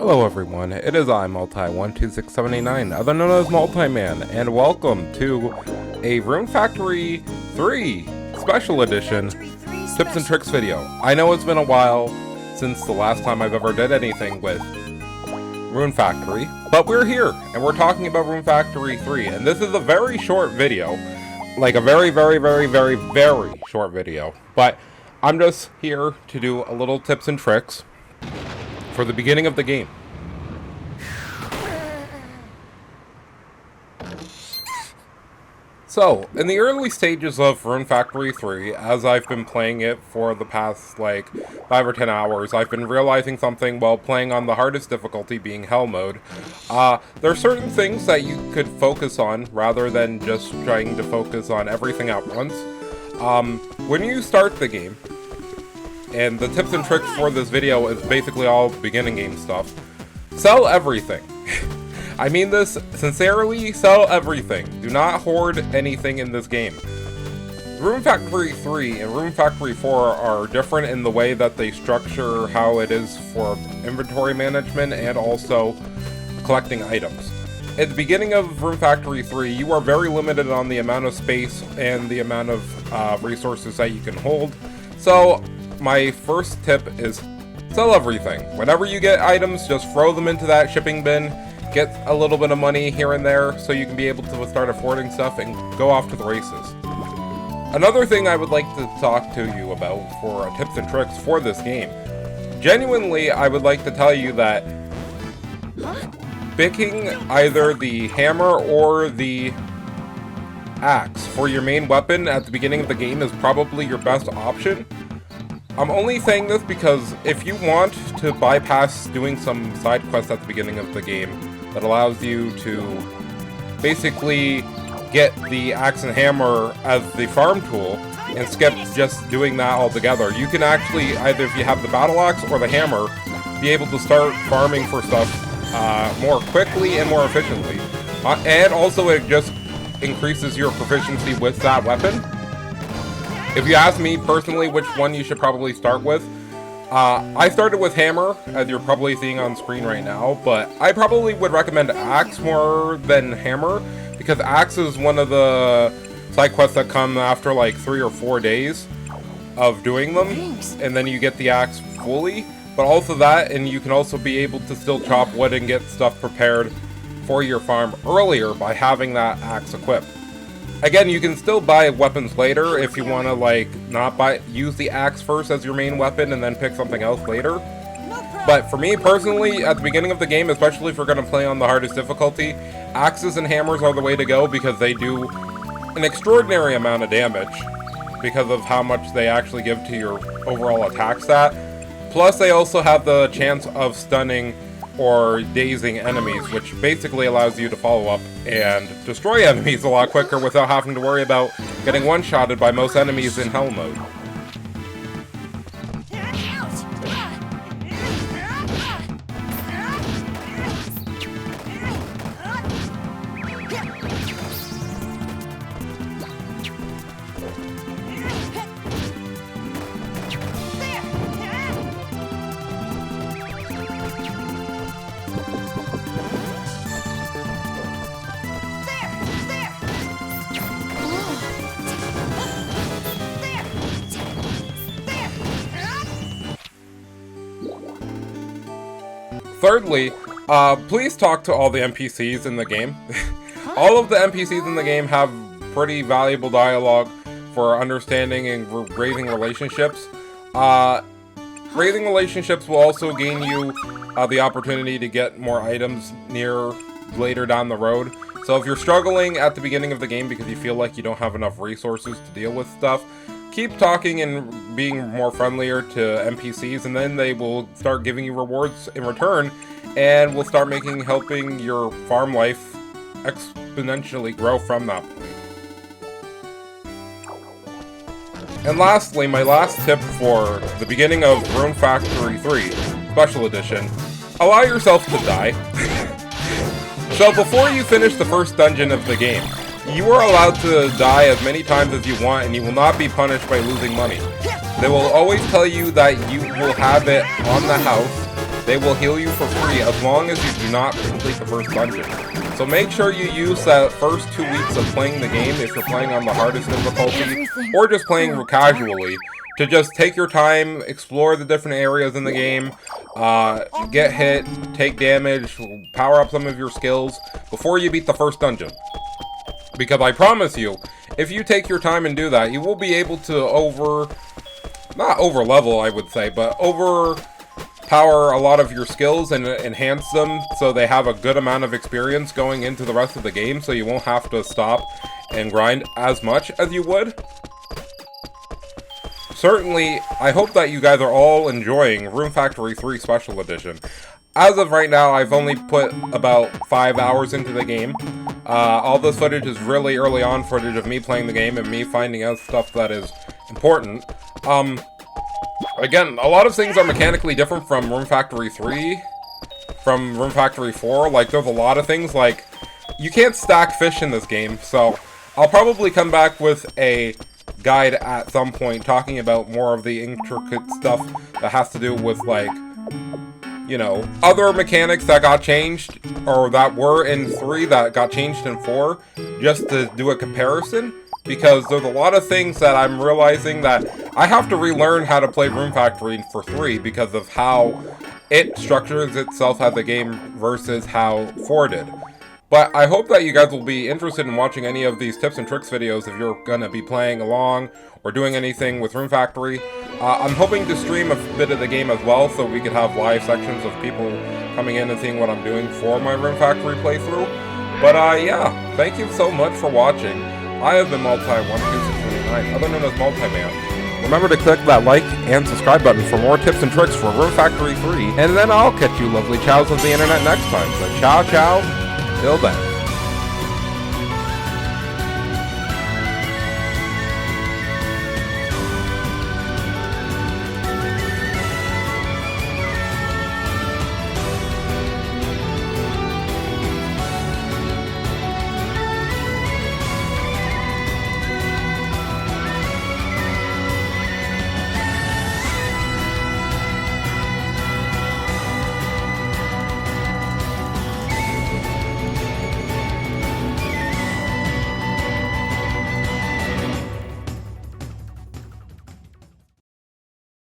Hello everyone, it is I, Multi126789, other known as Multi-Man, and welcome to a Rune Factory 3 Special Edition Tips and Tricks video. I know it's been a while since the last time I've ever did anything with Rune Factory, but we're here, and we're talking about Rune Factory 3, and this is a very short video, like a very short video, but I'm just here to do a little tips and tricks for the beginning of the game. So, in the early stages of Rune Factory 3, as I've been playing it for the past, 5 or 10 hours, I've been realizing something while playing on the hardest difficulty, being Hell Mode. There are certain things that you could focus on, rather than just trying to focus on everything at once. When you start the game, and the tips and tricks for this video is basically all beginning game stuff, sell everything. I mean this sincerely, sell everything. Do not hoard anything in this game. Rune Factory 3 and Rune Factory 4 are different in the way that they structure how it is for inventory management and also collecting items. At the beginning of Rune Factory 3, you are very limited on the amount of space and the amount of resources that you can hold. So my first tip is sell everything. Whenever you get items, just throw them into that shipping bin, get a little bit of money here and there so you can be able to start affording stuff and go off to the races. Another thing I would like to talk to you about for tips and tricks for this game. Genuinely, I would like to tell you that picking either the hammer or the axe for your main weapon at the beginning of the game is probably your best option. I'm only saying this because if you want to bypass doing some side quests at the beginning of the game that allows you to basically get the axe and hammer as the farm tool and skip just doing that altogether, you can actually, either if you have the battle axe or the hammer, be able to start farming for stuff more quickly and more efficiently. And also it just increases your proficiency with that weapon. If you ask me personally which one you should probably start with, I started with hammer, as you're probably seeing on screen right now, but I probably would recommend axe more than hammer, because axe is one of the side quests that come after like 3 or 4 days of doing them, and then you get the axe fully, but also that, and you can also be able to still chop wood and get stuff prepared for your farm earlier by having that axe equipped. Again, you can still buy weapons later if you want to use the axe first as your main weapon and then pick something else later. But for me personally, at the beginning of the game, especially if you're going to play on the hardest difficulty, axes and hammers are the way to go because they do an extraordinary amount of damage because of how much they actually give to your overall attack stat. Plus, they also have the chance of stunning or dazing enemies, which basically allows you to follow up and destroy enemies a lot quicker without having to worry about getting one-shotted by most enemies in Hell Mode. Thirdly, please talk to all the NPCs in the game. All of the NPCs in the game have pretty valuable dialogue for understanding and raising relationships. Raising relationships will also gain you the opportunity to get more items later down the road. So if you're struggling at the beginning of the game because you feel like you don't have enough resources to deal with stuff, keep talking and being more friendlier to NPCs, and then they will start giving you rewards in return, and will start helping your farm life exponentially grow from that point. And lastly, my last tip for the beginning of Rune Factory 3 Special Edition, allow yourself to die. So before you finish the first dungeon of the game, you are allowed to die as many times as you want, and you will not be punished by losing money. They will always tell you that you will have it on the house they will heal you for free as long as you do not complete the first dungeon. So make sure you use that first 2 weeks of playing the game, if you're playing on the hardest difficulty, or just playing casually, to just take your time, explore the different areas in the game, get hit, take damage, power up some of your skills, before you beat the first dungeon. Because I promise you, if you take your time and do that, you will be able to not over level, I would say, but overpower a lot of your skills and enhance them so they have a good amount of experience going into the rest of the game, so you won't have to stop and grind as much as you would. Certainly, I hope that you guys are all enjoying Rune Factory 3 Special Edition. As of right now, I've only put about 5 hours into the game. All this footage is really early on footage of me playing the game and me finding out stuff that is important. Again, a lot of things are mechanically different from Rune Factory 3, from Rune Factory 4. Like, there's a lot of things, like, you can't stack fish in this game, so I'll probably come back with a guide at some point talking about more of the intricate stuff that has to do with, like, you know, other mechanics that got changed, or that were in 3 that got changed in 4, just to do a comparison. Because there's a lot of things that I'm realizing that I have to relearn how to play Rune Factory for 3 because of how it structures itself as a game versus how 4 did. But I hope that you guys will be interested in watching any of these tips and tricks videos if you're gonna be playing along or doing anything with Rune Factory. I'm hoping to stream a bit of the game as well, so we could have live sections of people coming in and seeing what I'm doing for my Rune Factory playthrough. But yeah, thank you so much for watching. I have been Multi12629, other known as Multiman. Remember to click that like and subscribe button for more tips and tricks for Rune Factory 3, and then I'll catch you lovely chows of the internet next time. So ciao ciao, till then.